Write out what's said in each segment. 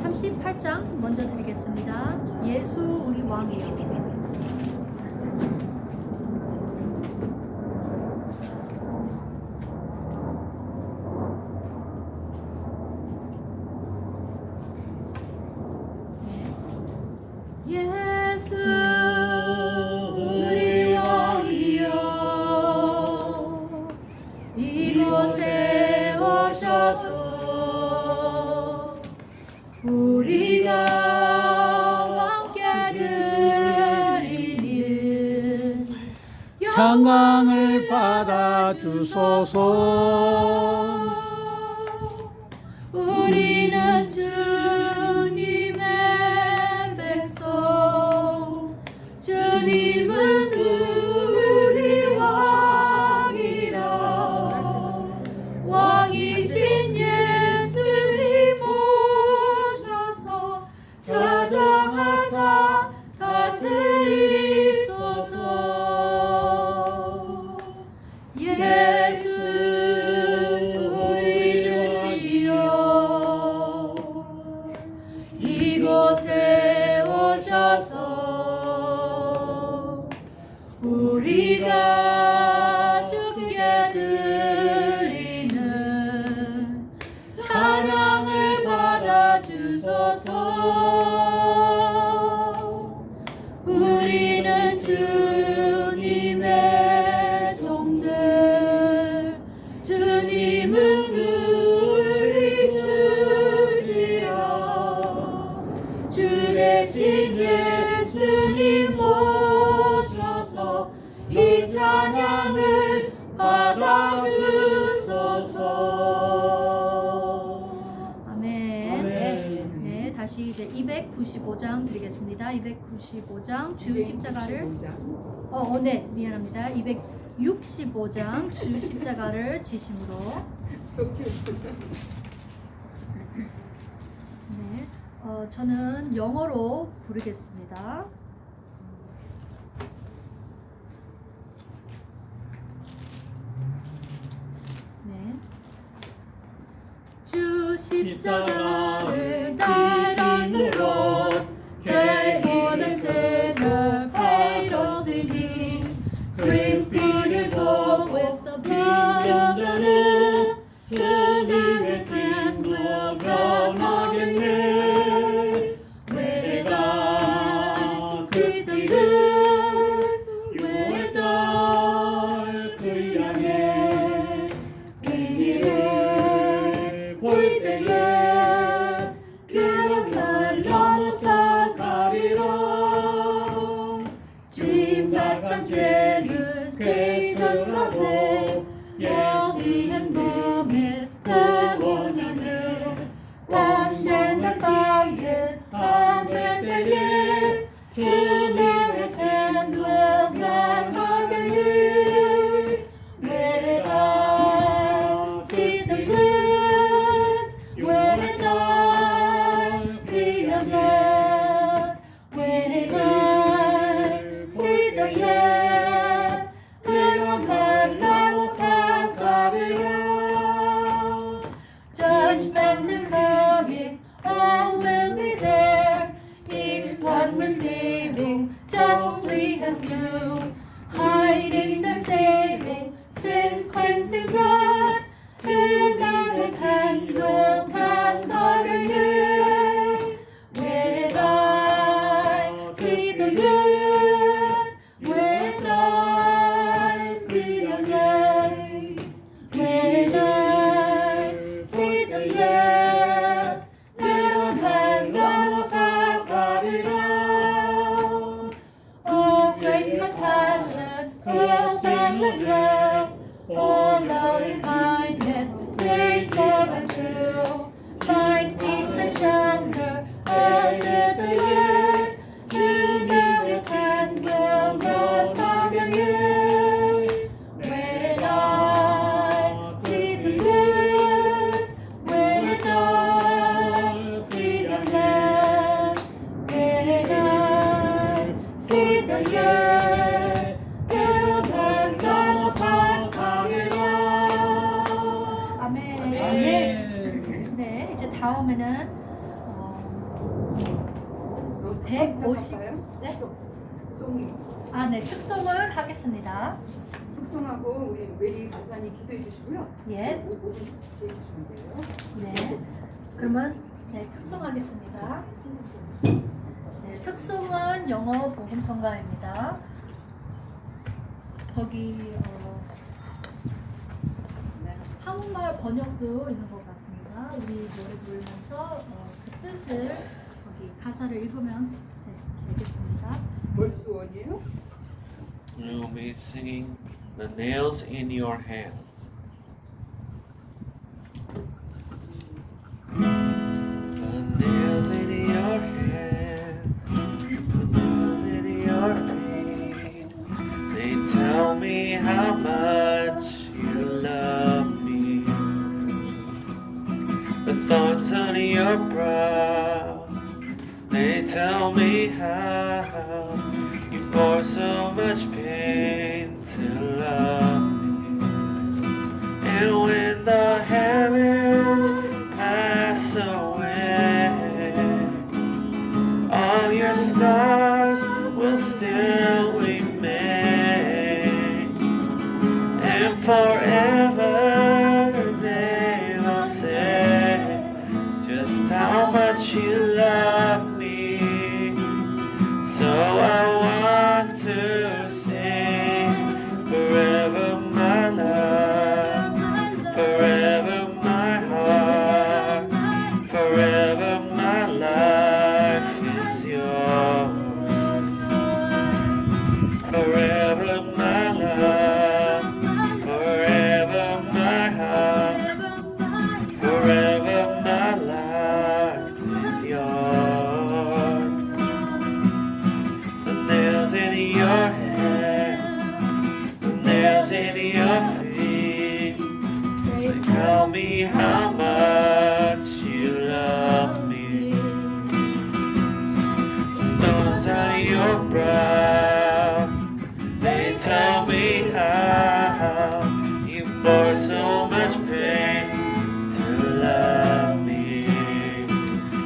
같이 38장 먼저 드리겠습니다. 예수 우리 왕이요. 예수 우리 왕이여 이곳에 오셔서 우리가 함께 드리는 영광을 받아 주소서. 우리는 주님의 백성, 주님은 우리 왕이라. 왕이신 예수님 오셔서 자정하사 다스리소서. 예수 우리 주시여 이곳에 오셔서 우리가 주께 드리는 찬양을 받아 주소서. 우리는 주님의 종들, 주님은 우리 주시여. 주 대신 예수님 오셔서 이 찬양을 받아 주소서. 아멘. 아멘. 네, 다시 이제 295장 드리겠습니다. 295장 주 십자가를 네, 미안합니다. 265장 주 십자가를 지심으로. 네, 저는 영어로 부르겠습니다. 네, 주 십자가를 달아들어 대원의 sinner paid us indeed. Scream beautiful with the blood of the Lamb. 주님의 tears will blossom again. With eyes see the luz, with eyes 그 향해 비밀을 볼 때에 그런 날 넘어서 가리라. Jesus and sinners gracious was it, yes he has promised the one anew. Washed in the fire, conquered the sin, 주님의 tears will blossom again. With eyes see the blues, with eyes see the blood, with eyes see the blood. 그런 날 넘어서 가리라. Judgment is coming, all will be there, each one receiving justly his due. Hiding the saving, sin cleansing blood, inheritance will pass utterly. With eyes see the blood, with eyes see the blood, with eyes see the blood. 그런 날 넘어서 가리라. Oh, great compassion, oh, boundless love, oh, loving kindness, faithful and true. Find peace and shelter under the Lord. 주님의 tears will blossom again. When I see the blood, when I see the blood, when I see the blood, 그런 날 넘어서 가리라. 아멘. 아멘. 네, 150. 할까요? 네? 송이 아, 네. 특송을 하겠습니다. 특송하고 우리 메리 간사님 기도해 주시고요. 예. 5분 스피치 해주시면 돼요. 네. 그러면 네, 특송하겠습니다. 네, 특송은 영어 복음성가입니다. 거기 한국말 번역도 있는 것 같습니다. 우리 노래 부르면서 그 뜻을 거기 가사를 읽으면 되겠습니다. 벌스 원이에요? You'll be singing The Nails in Your Hands. The nails in your hands, the nails in your feet, they tell me how much you love me. The thorns on your brow, they tell me how you bore so much pain to love me. And when the heavens pass away, all your scars will still remain. And forever they will say just how much you love me. So I want to sing forever my love, forever my heart, forever my life is yours. Forever my love, forever my heart, forever my life is yours. The nails in your hands, the nails in your feet, they tell me how much you love me. The thorns on your brow, they tell me how you bore so much pain to love me.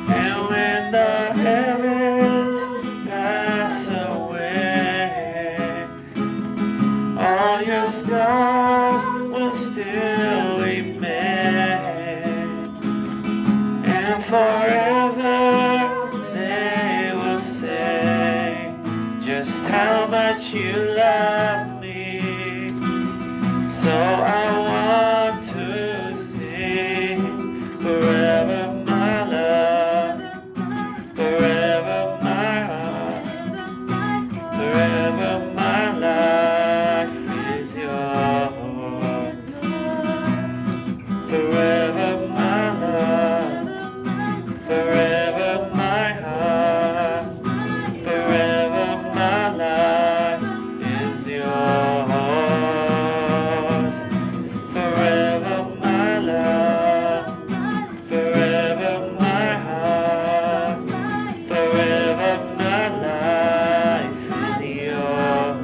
And when the heavens pass away, all your scars will still remain. And forever they will say just how much you love me. So I want to sing forever my love, forever my heart, forever my life is yours. Forever my love, forever my heart, forever my life is yours. Forever my love, forever my heart, forever my life is yours.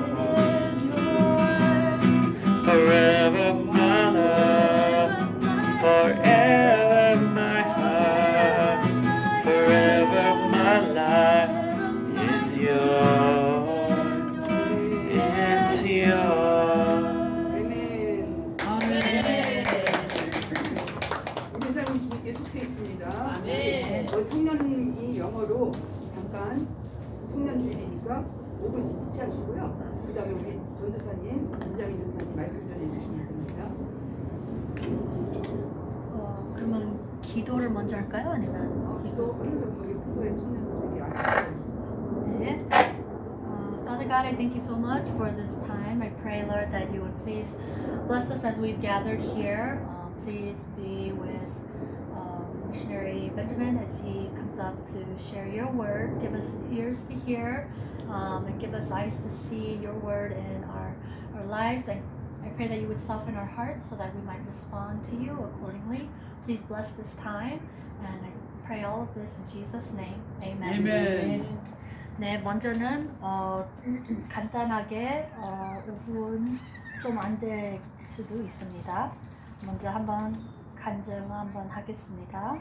Forever my love, forever my heart, forever my life is yours. It's yours. 아멘. 아멘. 우리 삶은 주님께 속해 있습니다. 아멘. 청년이 영어로 잠깐 청년 주일이니까 5분 스피치 하시고요. 그 다음에 우리 전도사님, 김장희 전사님 말씀 전해 주시면 됩니다. 그러면 기도를 먼저 할까요? 아니면 기도, 우리 후보의 청년들이 아시죠? 네. Father God, I thank you so much for this time. I pray, Lord, that you would please bless us as we've gathered here. Please be with missionary Benjamin as he comes up to share your word. Give us ears to hear and give us eyes to see your word in our lives. And I pray that you would soften our hearts so that we might respond to you accordingly. Please bless this time. And I pray all of this in Jesus' name. Amen. 아멘. 네, 먼저는 간단하게 5분 좀 안 될 수도 있습니다. 먼저 한번 간증 한번 하겠습니다.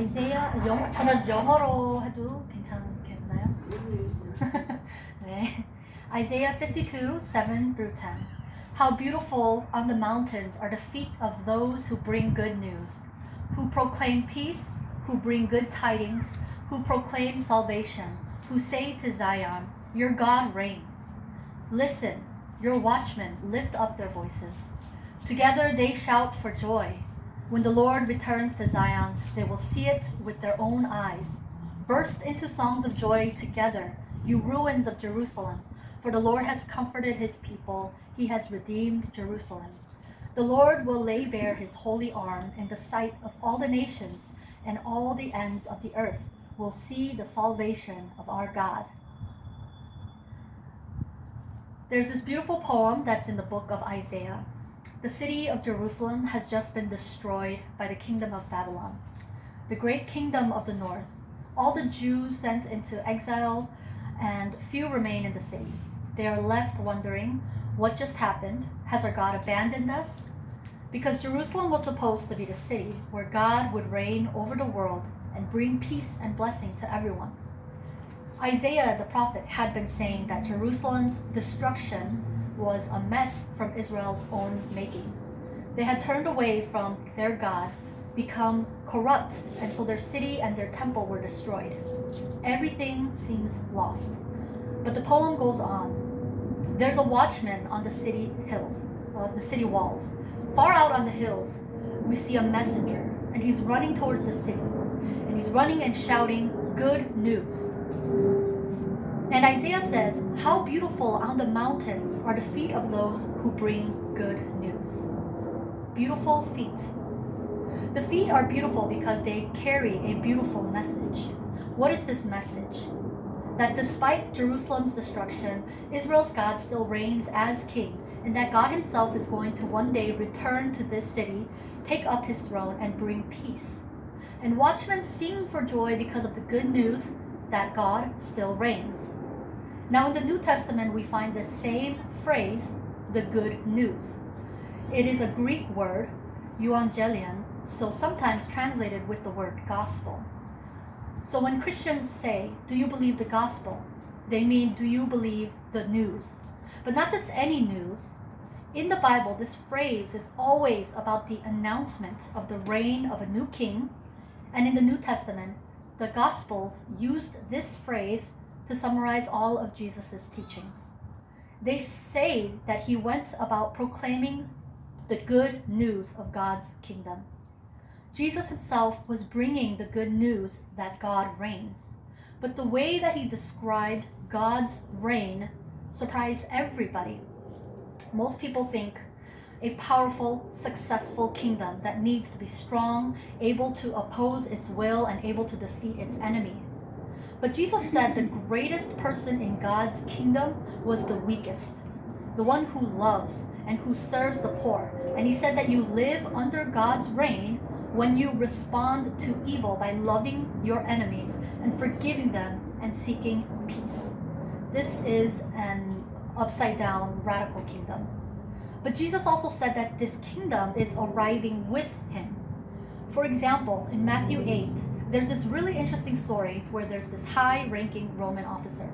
저는 영어로 해도 괜찮겠나요? 네. Isaiah 52, 7 through 10. How beautiful on the mountains are the feet of those who bring good news, who proclaim peace, who bring good tidings, who proclaim salvation, who say to Zion, your God reigns. Listen, your watchmen lift up their voices. Together they shout for joy. When the Lord returns to Zion, they will see it with their own eyes. Burst into songs of joy together, you ruins of Jerusalem, for the Lord has comforted his people, he has redeemed Jerusalem. The Lord will lay bare his holy arm in the sight of all the nations, and all the ends of the earth will see the salvation of our God. There's this beautiful poem that's in the book of Isaiah. The city of Jerusalem has just been destroyed by the kingdom of Babylon, the great kingdom of the north. All the Jews sent into exile, and few remain in the city. They are left wondering, what just happened? Has our God abandoned us? Because Jerusalem was supposed to be the city where God would reign over the world and bring peace and blessing to everyone. Isaiah the prophet had been saying that Jerusalem's destruction was a mess from Israel's own making. They had turned away from their God, become corrupt, and so their city and their temple were destroyed. Everything seems lost. But the poem goes on. There's a watchman on the city hills, the city walls. Far out on the hills, we see a messenger, and he's running towards the city. And he's running and shouting, good news. And Isaiah says, how beautiful on the mountains are the feet of those who bring good news. Beautiful feet. The feet are beautiful because they carry a beautiful message. What is this message? That despite Jerusalem's destruction, Israel's God still reigns as king, and that God himself is going to one day return to this city, take up his throne, and bring peace. And watchmen sing for joy because of the good news that God still reigns. Now in the New Testament, we find the same phrase, the good news. It is a Greek word, euangelion, so sometimes translated with the word gospel. So when Christians say, do you believe the gospel? They mean, do you believe the news? But not just any news. In the Bible, this phrase is always about the announcement of the reign of a new king. And in the New Testament, the Gospels used this phrase to summarize all of Jesus' teachings. They say that he went about proclaiming the good news of God's kingdom. Jesus himself was bringing the good news that God reigns. But the way that he described God's reign surprised everybody. Most people think a powerful, successful kingdom that needs to be strong, able to oppose its will, and able to defeat its enemy. But Jesus said the greatest person in God's kingdom was the weakest, the one who loves and who serves the poor. And he said that you live under God's reign when you respond to evil by loving your enemies and forgiving them and seeking peace. This is an upside-down radical kingdom. But Jesus also said that this kingdom is arriving with him. For example, in Matthew 8, there's this really interesting story where there's this high-ranking Roman officer.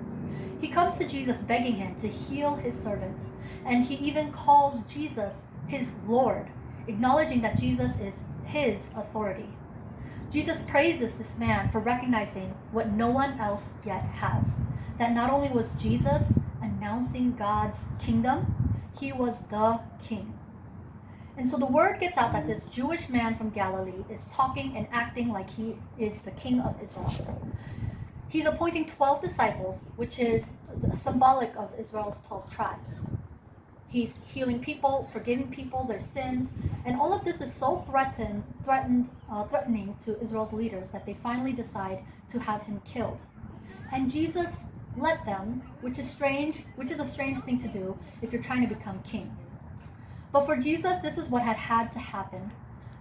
He comes to Jesus begging him to heal his servant, and he even calls Jesus his Lord, acknowledging that Jesus is his authority. Jesus praises this man for recognizing what no one else yet has, that not only was Jesus announcing God's kingdom, he was the king. And so the word gets out that this Jewish man from Galilee is talking and acting like he is the king of Israel. He's appointing 12 disciples, which is symbolic of Israel's 12 tribes. He's healing people, forgiving people their sins, and all of this is so threatening to Israel's leaders that they finally decide to have him killed. And Jesus let them, which is a strange thing to do if you're trying to become king. But for Jesus, this is what had to happen.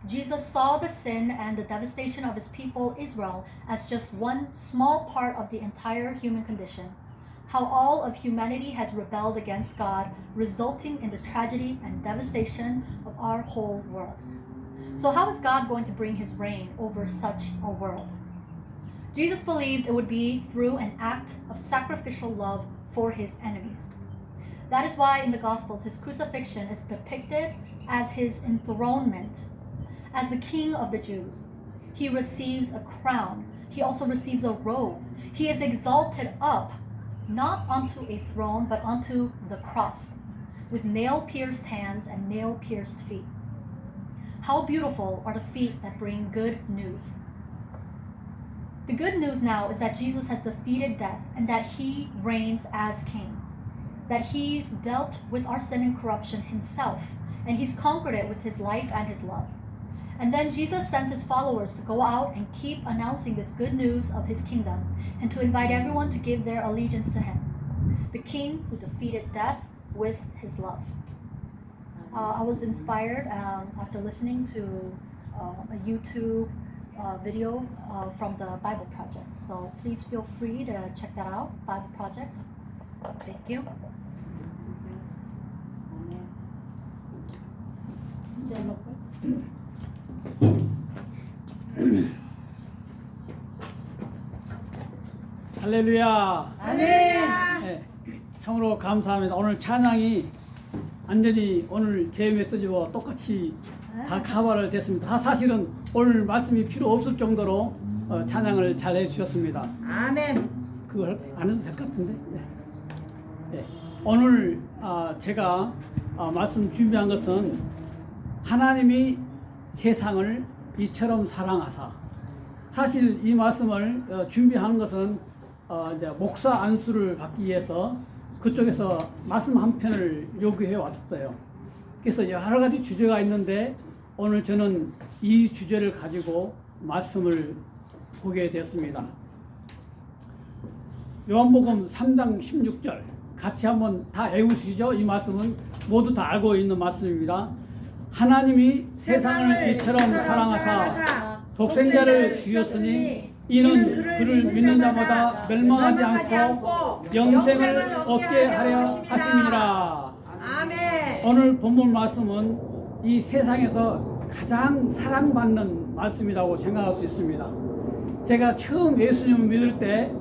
Jesus saw the sin and the devastation of his people, Israel, as just one small part of the entire human condition. How all of humanity has rebelled against God, resulting in the tragedy and devastation of our whole world. So how is God going to bring his reign over such a world? Jesus believed it would be through an act of sacrificial love for his enemies. That is why in the Gospels his crucifixion is depicted as his enthronement as the King of the Jews. He receives a crown. He also receives a robe. He is exalted up, not onto a throne, but onto the cross, with nail-pierced hands and nail-pierced feet. How beautiful are the feet that bring good news. The good news now is that Jesus has defeated death and that he reigns as king, that he's dealt with our sin and corruption himself, and he's conquered it with his life and his love. And then Jesus sends his followers to go out and keep announcing this good news of his kingdom and to invite everyone to give their allegiance to him, the king who defeated death with his love. I was inspired after listening to a YouTube video from the Bible Project. So please feel free to check that out, Bible Project. Thank you. 할렐루야. 할렐루야. 네, 참으로 감사합니다. 오늘 찬양이 완전히 오늘 제 메시지와 똑같이 다 카바를 됐습니다. 사실은 오늘 말씀이 필요 없을 정도로 찬양을 잘 해주셨습니다. 아멘. 그걸 안 해도 될 것 같은데. 네. 네. 오늘 제가 말씀 준비한 것은 하나님이 세상을 이처럼 사랑하사. 사실 이 말씀을 준비한 것은 이제 목사 안수를 받기 위해서 그쪽에서 말씀 한 편을 요구해 왔어요. 그래서 여러 가지 주제가 있는데 오늘 저는 이 주제를 가지고 말씀을 보게 되었습니다. 요한복음 3장 16절 같이 한번 다 외우시죠. 이 말씀은 모두 다 알고 있는 말씀입니다. 하나님이 세상을 이처럼 사랑하사 독생자를 주셨으니 이는 그를 믿는 자마다 멸망하지 않고 영생을 얻게 하려 하심이라. 아멘. 오늘 본문 말씀은 이 세상에서 가장 사랑받는 말씀이라고 생각할 수 있습니다. 제가 처음 예수님을 믿을 때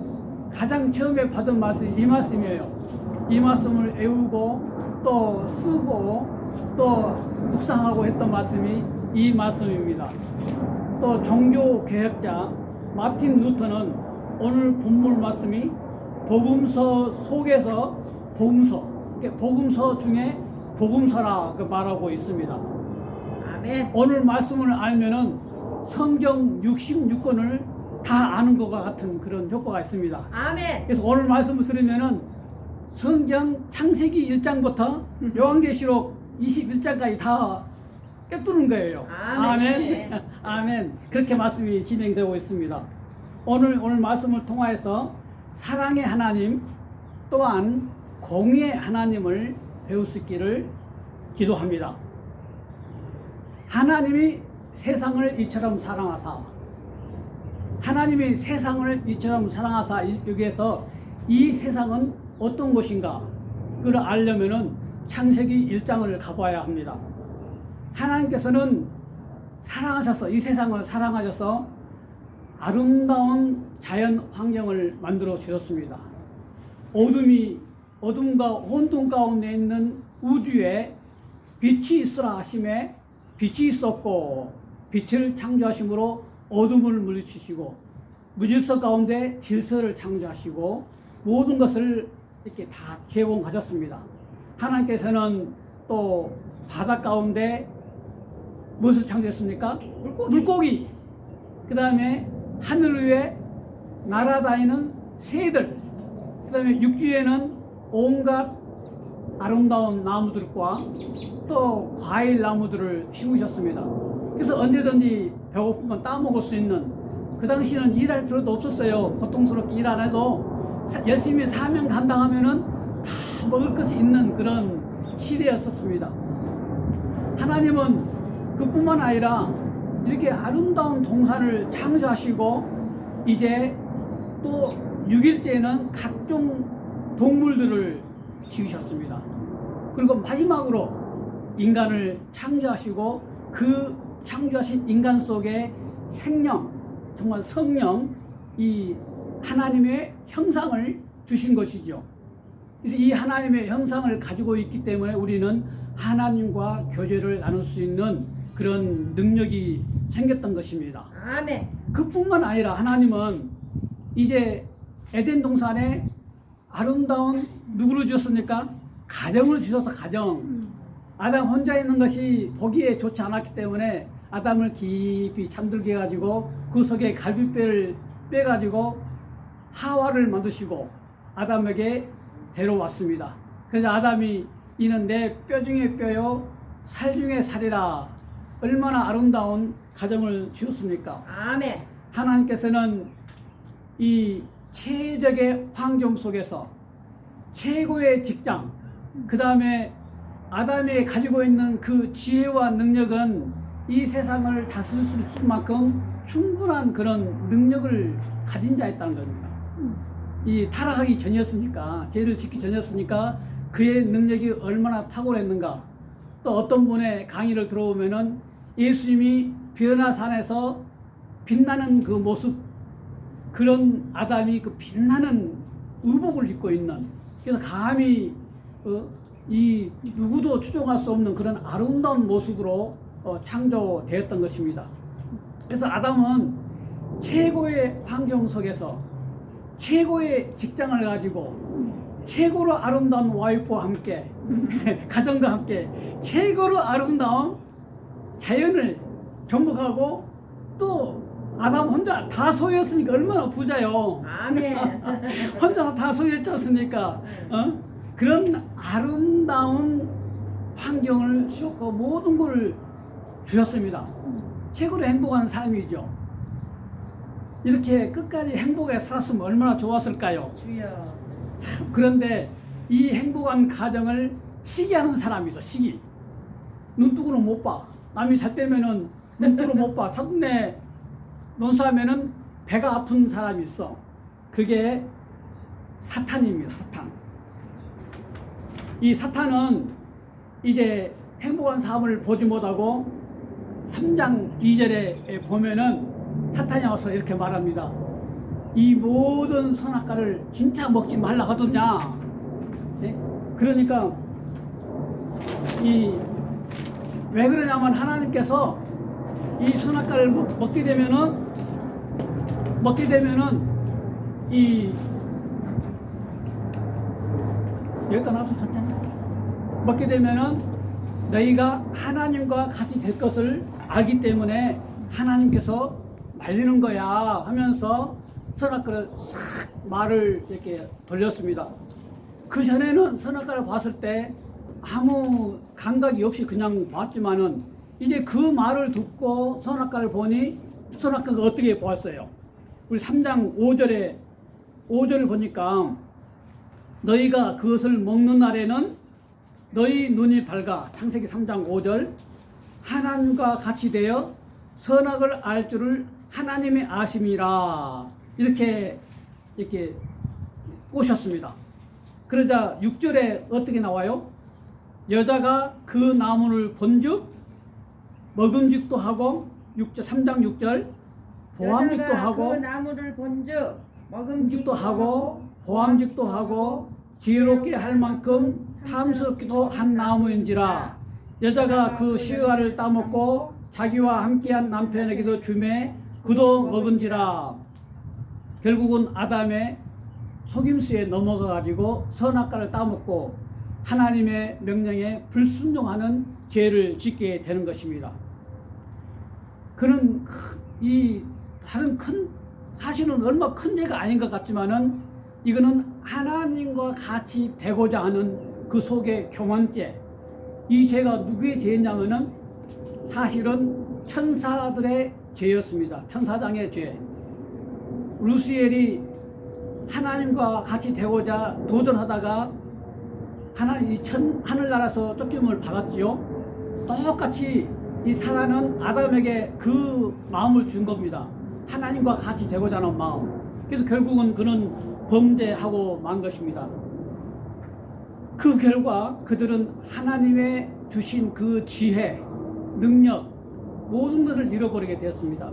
가장 처음에 받은 말씀이 이 말씀이에요. 이 말씀을 외우고 또 쓰고 또 묵상하고 했던 말씀이 이 말씀입니다. 또 종교 개혁자 마틴 루터는 오늘 본문 말씀이 복음서 속에서 복음서 중에 복음서라 말하고 있습니다. 아멘. 오늘 말씀을 알면은 성경 66권을 다 아는 것과 같은 그런 효과가 있습니다. 아멘. 그래서 오늘 말씀을 들으면은 성경 창세기 1장부터 요한계시록 21장까지 다 꿰뚫는 거예요. 아멘. 아멘. 아멘. 그렇게 말씀이 진행되고 있습니다. 오늘 말씀을 통하여서 사랑의 하나님 또한 공의의 하나님을 배울 수 있기를 기도합니다. 하나님이 세상을 이처럼 사랑하사, 하나님이 세상을 이처럼 사랑하사, 여기에서 이 세상은 어떤 것인가 그걸 알려면은 창세기 1장을 가봐야 합니다. 하나님께서는 사랑하셔서 이 세상을 사랑하셔서 아름다운 자연 환경을 만들어 주셨습니다. 어둠과 혼돈 가운데 있는 우주에 빛이 있으라 하심에 빛이 있었고 빛을 창조하심으로 어둠을 물리치시고 무질서 가운데 질서를 창조하시고 모든 것을 이렇게 다 개봉하셨습니다. 하나님께서는 또 바다 가운데 무엇을 창조했습니까? 물고기. 그 다음에 하늘 위에 날아다니는 새들. 그 다음에 육지에는 온갖 아름다운 나무들과 또 과일 나무들을 심으셨습니다. 그래서 언제든지 배고프면 따먹을 수 있는, 그 당시에는 일할 필요도 없었어요. 고통스럽게 일 안 해도 열심히 사명 감당하면은 다 먹을 것이 있는 그런 시대였었습니다. 하나님은 그뿐만 아니라 이렇게 아름다운 동산을 창조하시고 이제 또 6일째에는 각종 동물들을 지으셨습니다. 그리고 마지막으로 인간을 창조하시고 그 창조하신 인간 속에 생명, 정말 성령, 이 하나님의 형상을 주신 것이죠. 그래서 이 하나님의 형상을 가지고 있기 때문에 우리는 하나님과 교제를 나눌 수 있는 그런 능력이 생겼던 것입니다. 아멘. 그뿐만 아니라 하나님은 이제 에덴 동산에 아름다운 누구를 주셨습니까? 가정을 주셔서 가정. 아담 혼자 있는 것이 보기에 좋지 않았기 때문에 아담을 깊이 잠들게 해가지고 그 속에 갈비뼈를 빼가지고 하와를 만드시고 아담에게 데려왔습니다. 그래서 아담이 이는 내 뼈 중에 뼈요 살 중에 살이라. 얼마나 아름다운 가정을 지었습니까? 아멘. 하나님께서는 이 최적의 환경 속에서 최고의 직장, 그 다음에 아담이 가지고 있는 그 지혜와 능력은 이 세상을 다스릴 수 있을 만큼 충분한 그런 능력을 가진 자였다는 겁니다. 이 타락하기 전이었으니까, 죄를 짓기 전이었으니까 그의 능력이 얼마나 탁월했는가. 또 어떤 분의 강의를 들어보면은 예수님이 변화산에서 빛나는 그 모습, 그런 아담이 그 빛나는 의복을 입고 있는, 그래서 감히 이 누구도 추종할 수 없는 그런 아름다운 모습으로 창조되었던 것입니다. 그래서 아담은 최고의 환경 속에서 최고의 직장을 가지고 최고로 아름다운 와이프와 함께 가정과 함께 최고로 아름다운 자연을 경복하고 또 아담 혼자 다 소유했으니까 얼마나 부자요. 아멘. 혼자 다 소유했지 않습니까? 그런 아름다운 환경을 주셨고 모든 걸 주셨습니다. 최고로 행복한 삶이죠. 이렇게 끝까지 행복에 살았으면 얼마나 좋았을까요? 주여. 그런데 이 행복한 가정을 시기하는 사람이 있어. 시기. 눈뜨고는 못 봐. 남이 잘 때면은 눈뜨고 못 봐. 사돈네 논사하면은 배가 아픈 사람이 있어. 그게 사탄입니다. 사탄. 이 사탄은 이제 행복한 삶을 보지 못하고 3장 2절에 보면은 사탄이 와서 이렇게 말합니다. 이 모든 선악과를 진짜 먹지 말라 하더냐. 네? 그러니까 왜 그러냐면 하나님께서 이 선악과를 먹게 되면은 여기다 놔서 괜찮아. 먹게 되면은 너희가 하나님과 같이 될 것을 알기 때문에 하나님께서 말리는 거야 하면서 선악과를 싹 말을 이렇게 돌렸습니다. 그 전에는 선악과를 봤을 때 아무 감각이 없이 그냥 봤지만은 이제 그 말을 듣고 선악과를 보니 선악과가 어떻게 보았어요? 우리 3장 5절을 보니까 너희가 그것을 먹는 날에는 너희 눈이 밝아. 창세기 3장 5절. 하나님과 같이 되어 선악을 알 줄을 하나님의 아심이라. 이렇게 꼬셨습니다. 그러자 6절에 어떻게 나와요? 여자가 그 나무를 본즉 먹음직도 하고 3장 6절 보암직도 하고 그 나무를 본즉 먹음직도 하고 보암직도 하고 지혜롭게 할 만큼 탐스럽기도 한 나무인지라. 여자가 그 시가를 따먹고 자기와 함께한 남편에게도 주매 그도 먹은지라. 결국은 아담의 속임수에 넘어가 가지고 선악과를 따먹고 하나님의 명령에 불순종하는 죄를 짓게 되는 것입니다. 그는 이 다른 큰 사실은 얼마 큰 죄가 아닌 것 같지만은 이거는 하나님과 같이 되고자 하는 그 속의 교만죄. 이 죄가 누구의 죄냐면은 사실은 천사들의 죄였습니다. 천사장의 죄. 루시엘이 하나님과 같이 되고자 도전하다가 하늘나라에서 쫓김을 받았지요. 똑같이 이 사단은 아담에게 그 마음을 준 겁니다. 하나님과 같이 되고자 하는 마음. 그래서 결국은 그는 범죄하고 만 것입니다. 그 결과 그들은 하나님의 주신 그 지혜, 능력, 모든 것을 잃어버리게 되었습니다.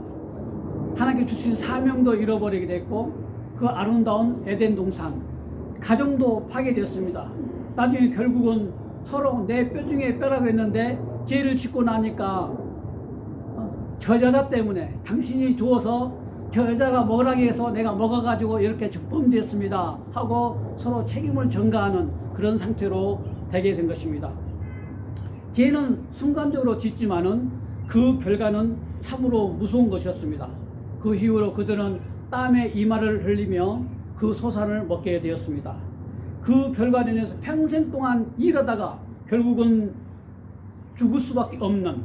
하나님께 주신 사명도 잃어버리게 됐고, 그 아름다운 에덴 동산, 가정도 파괴되었습니다. 나중에 결국은 서로 내 뼈 중에 뼈라고 했는데, 죄를 짓고 나니까 저 여자 때문에 당신이 주어서 저 여자가 먹으라고 해서 내가 먹어가지고 이렇게 범죄했습니다 하고 서로 책임을 전가하는 그런 상태로 되게 된 것입니다. 죄는 순간적으로 짓지만은 그 결과는 참으로 무서운 것이었습니다. 그 이후로 그들은 땀에 이마를 흘리며 그 소산을 먹게 되었습니다. 그 결과로 인해서 평생 동안 일하다가 결국은 죽을 수밖에 없는,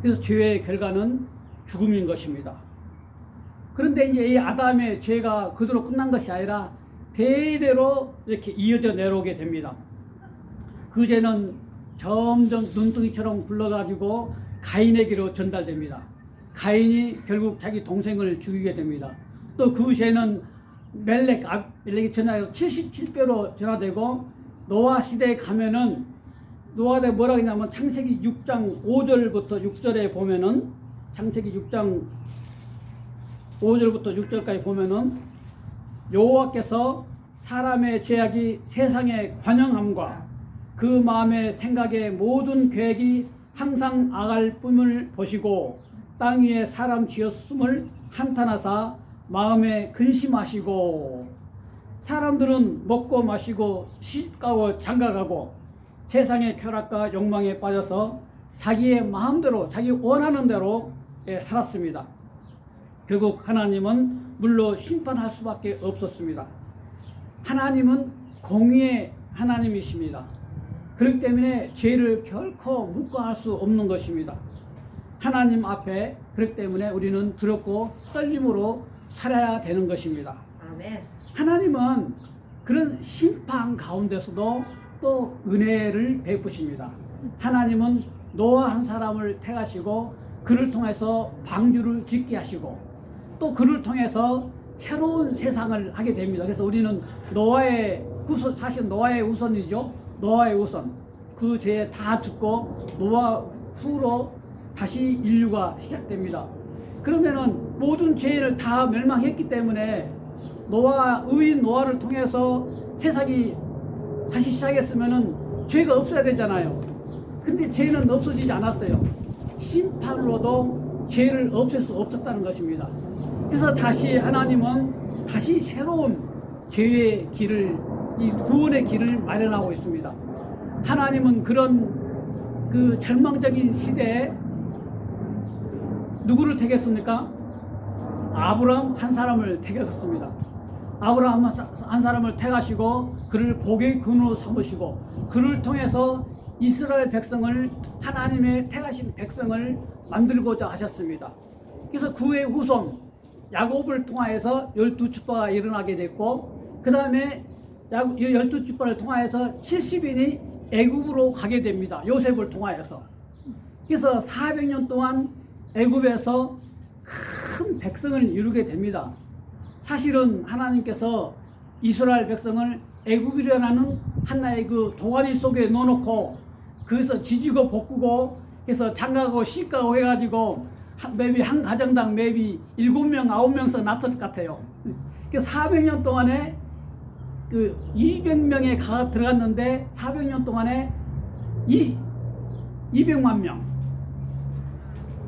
그래서 죄의 결과는 죽음인 것입니다. 그런데 이제 이 아담의 죄가 그대로 끝난 것이 아니라 대대로 이렇게 이어져 내려오게 됩니다. 그 죄는 점점 눈덩이처럼 굴러가지고 가인에게로 전달됩니다. 가인이 결국 자기 동생을 죽이게 됩니다. 또 그 죄는 멜렉이 전화해서 77배로 전화되고, 노아 시대에 가면은 노아에 뭐라고 했냐면 창세기 6장 5절부터 6절에 보면은, 창세기 6장 5절부터 6절까지 보면은 여호와께서 사람의 죄악이 세상의 관영함과 그 마음의 생각의 모든 계획이 항상 악할 뿐을 보시고 땅 위에 사람 지었음을 한탄하사 마음에 근심하시고, 사람들은 먹고 마시고 시집가고 장가가고 세상의 쾌락과 욕망에 빠져서 자기의 마음대로 자기 원하는 대로 살았습니다. 결국 하나님은 물로 심판할 수밖에 없었습니다. 하나님은 공의의 하나님이십니다. 그렇기 때문에 죄를 결코 묵과할 수 없는 것입니다. 하나님 앞에, 그렇기 때문에 우리는 두렵고 떨림으로 살아야 되는 것입니다. 아멘. 하나님은 그런 심판 가운데서도 또 은혜를 베푸십니다. 하나님은 노아 한 사람을 택하시고 그를 통해서 방주를 짓게 하시고 또 그를 통해서 새로운 세상을 하게 됩니다. 그래서 우리는 노아의 후손, 사실 노아의 후손이죠. 노아의 후손. 그 죄 다 죽고 노아 후로 다시 인류가 시작됩니다. 그러면은 모든 죄를 다 멸망했기 때문에 의인 노아를 통해서 세상이 다시 시작했으면은 죄가 없어야 되잖아요. 근데 죄는 없어지지 않았어요. 심판으로도 죄를 없앨 수 없었다는 것입니다. 그래서 다시 하나님은 다시 새로운 죄의 길을, 이 구원의 길을 마련하고 있습니다. 하나님은 그런 그 절망적인 시대에 누구를 택했습니까? 아브라함 한 사람을 택하셨습니다. 아브라함 한 사람을 택하시고 그를 복의 근으로 삼으시고 그를 통해서 이스라엘 백성을, 하나님의 택하신 백성을 만들고자 하셨습니다. 그래서 그의 후손 야곱을 통하여서 12지파가 일어나게 됐고, 그 다음에 12지파를 통하여서 70인이 애굽으로 가게 됩니다. 요셉을 통하여서. 그래서 400년 동안 애굽에서 큰 백성을 이루게 됩니다. 사실은 하나님께서 이스라엘 백성을 애굽이라는 하나의 그 도가니 속에 넣어놓고 거기서 지지고 볶고 그래서 장가가고 시가고 해가지고 maybe 한 가정당 maybe 7명 9명씩 낳았을 것 같아요. 그래서 400년 동안에 그 200명의 가가 들어갔는데 400년 동안에 200만 명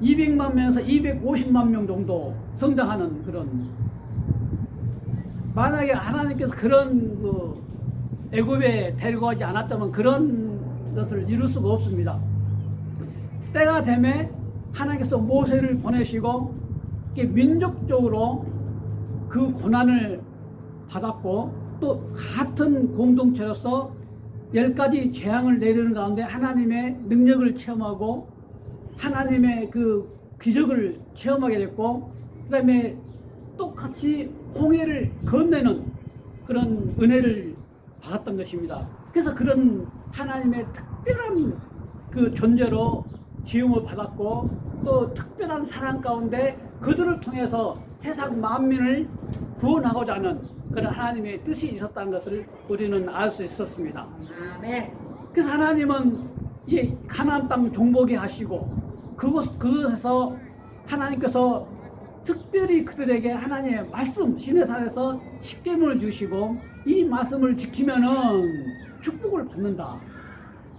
200만 명에서 250만 명 정도 성장하는 그런, 만약에 하나님께서 그런 그 애굽에 데리고 가지 않았다면 그런 것을 이룰 수가 없습니다. 때가 되면 하나님께서 모세를 보내시고 민족적으로 그 고난을 받았고 또 같은 공동체로서 10가지 재앙을 내리는 가운데 하나님의 능력을 체험하고 하나님의 그 기적을 체험하게 됐고, 그 다음에 똑같이 홍해를 건네는 그런 은혜를 받았던 것입니다. 그래서 그런 하나님의 특별한 그 존재로 지음을 받았고 또 특별한 사랑 가운데 그들을 통해서 세상 만민을 구원하고자 하는 그런 하나님의 뜻이 있었다는 것을 우리는 알 수 있었습니다. 아멘. 그래서 하나님은 이제 가나안 땅 종보게 하시고 그것에서 하나님께서 특별히 그들에게 하나님의 말씀 시내산에서 십계명을 주시고 이 말씀을 지키면은 축복을 받는다.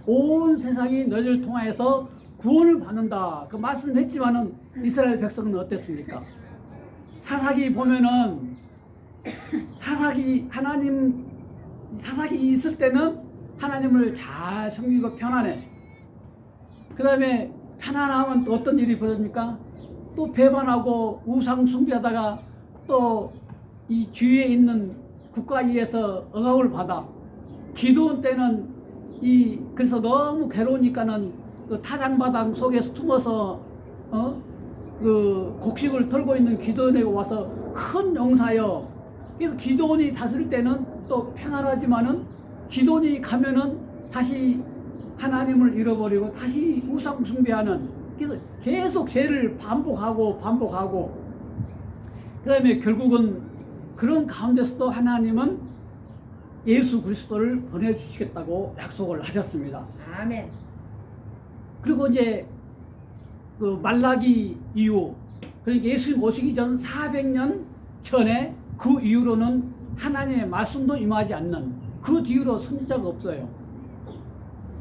온 세상이 너희를 통하여서 구원을 받는다. 그 말씀했지만은 이스라엘 백성은 어땠습니까? 사사기 보면은 사사기 있을 때는 하나님을 잘 섬기고 편안해. 그 다음에 편안하면 또 어떤 일이 벌어집니까? 또 배반하고 우상 숭배하다가 또 이 주위에 있는 국가위에서 억압을 받아. 기도원 때는 그래서 너무 괴로우니까는 그 타장바당 속에서 숨어서 그 곡식을 털고 있는 기도원에 와서 큰 용사여. 그래서 기도원이 다스릴 때는 또 평안하지만은 기도원이 가면은 다시 하나님을 잃어버리고 다시 우상 숭배하는. 그래서 계속 죄를 반복하고 그 다음에 결국은 그런 가운데서도 하나님은 예수 그리스도를 보내주시겠다고 약속을 하셨습니다. 아멘. 그리고 이제 그 말라기 이후, 그러니까 예수님 오시기 전 400년 전에 그 이후로는 하나님의 말씀도 임하지 않는, 그 뒤로 선지자가 없어요.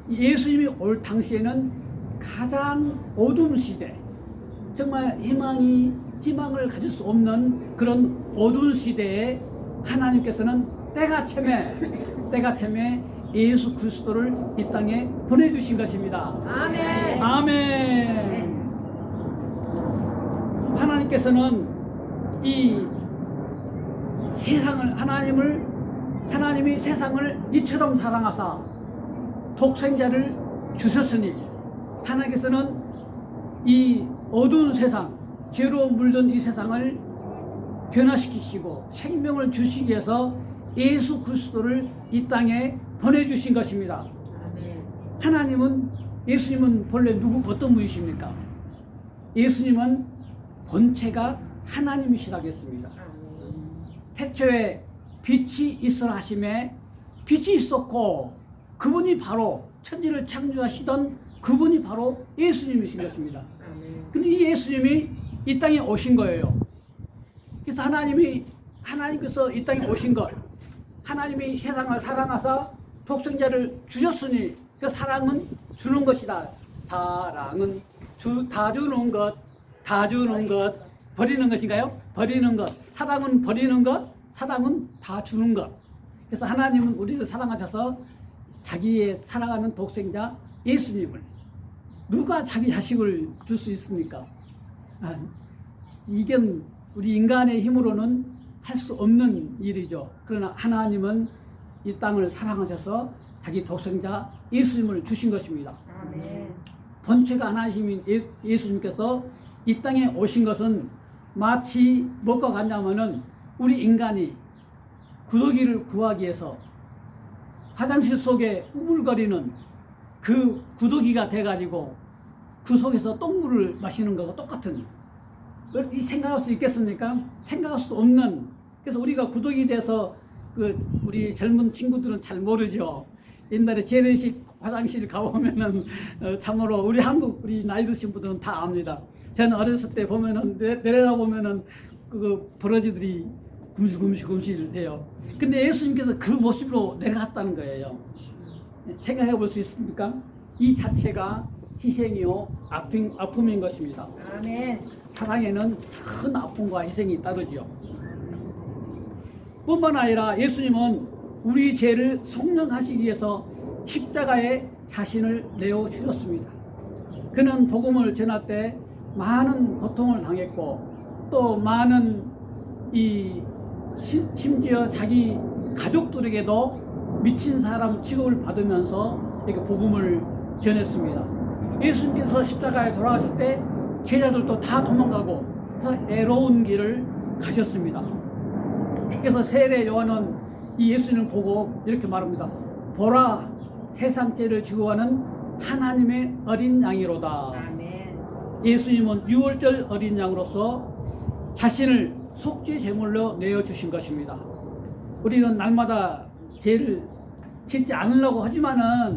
예수님이 올 당시에는 가장 어두운 시대, 정말 희망을 가질 수 없는 그런 어두운 시대에 하나님께서는 때가 참에 예수 그리스도를 이 땅에 보내주신 것입니다. 아멘. 아멘. 하나님께서는 이 세상을 하나님이 세상을 이처럼 사랑하사 독생자를 주셨으니, 하나님께서는 이 어두운 세상, 죄로 물든 이 세상을 변화시키시고 생명을 주시기 위해서 예수 그리스도를 이 땅에 보내주신 것입니다. 아멘. 예수님은 본래 어떤 분이십니까? 예수님은 본체가 하나님이시라고 했습니다. 태초에 빛이 있으라 하심에 빛이 있었고, 그분이 바로 천지를 창조하시던 그분이 바로 예수님이신 것입니다. 근데 이 예수님이 이 땅에 오신 거예요. 그래서 하나님께서 이 땅에 오신 것, 하나님이 세상을 사랑하사 독생자를 주셨으니 그 사랑은 주는 것이다. 사랑은 다 주는 것, 버리는 것인가요? 버리는 것. 사랑은 버리는 것, 사랑은 다 주는 것. 그래서 하나님은 우리를 사랑하셔서 자기의 사랑하는 독생자 예수님을, 누가 자기 자식을 줄 수 있습니까? 이건 우리 인간의 힘으로는 할 수 없는 일이죠. 그러나 하나님은 이 땅을 사랑하셔서 자기 독생자 예수님을 주신 것입니다. 아멘. 본체가 하나님인 예수님께서 이 땅에 오신 것은 마치 뭐가 같냐면은 우리 인간이 구더기를 구하기 위해서 화장실 속에 우물거리는 그 구더기가 돼가지고 그 속에서 똥물을 마시는 것과 똑같은, 이 생각할 수 있겠습니까? 생각할 수 없는. 그래서 우리가 구더기 돼서 우리 젊은 친구들은 잘 모르죠. 옛날에 재래식 화장실 가보면은 참으로 우리 나이 드신 분들은 다 압니다. 저는 어렸을 때 보면은 내려가 보면은 그 버러지들이 금실금실 돼요. 근데 예수님께서 그 모습으로 내려갔다는 거예요. 생각해 볼 수 있습니까? 이 자체가 희생이요 아픔인 것입니다. 아멘. 사랑에는 큰 아픔과 희생이 따르죠. 뿐만 아니라 예수님은 우리 죄를 속량하시기 위해서 십자가에 자신을 내어 주셨습니다. 그는 복음을 전할 때 많은 고통을 당했고, 또 많은 심지어 자기 가족들에게도 미친 사람 취급을 받으면서 이렇게 복음을 전했습니다. 예수님께서 십자가에 돌아가실 때 제자들도 다 도망가고, 그래서 애로운 길을 가셨습니다. 그래서 세례 요한은 이 예수님을 보고 이렇게 말합니다. 보라, 세상 죄를 지고 가는 하나님의 어린 양이로다. 아멘. 예수님은 유월절 어린 양으로서 자신을 속죄 제물로 내어주신 것입니다. 우리는 날마다 죄를 짓지 않으려고 하지만은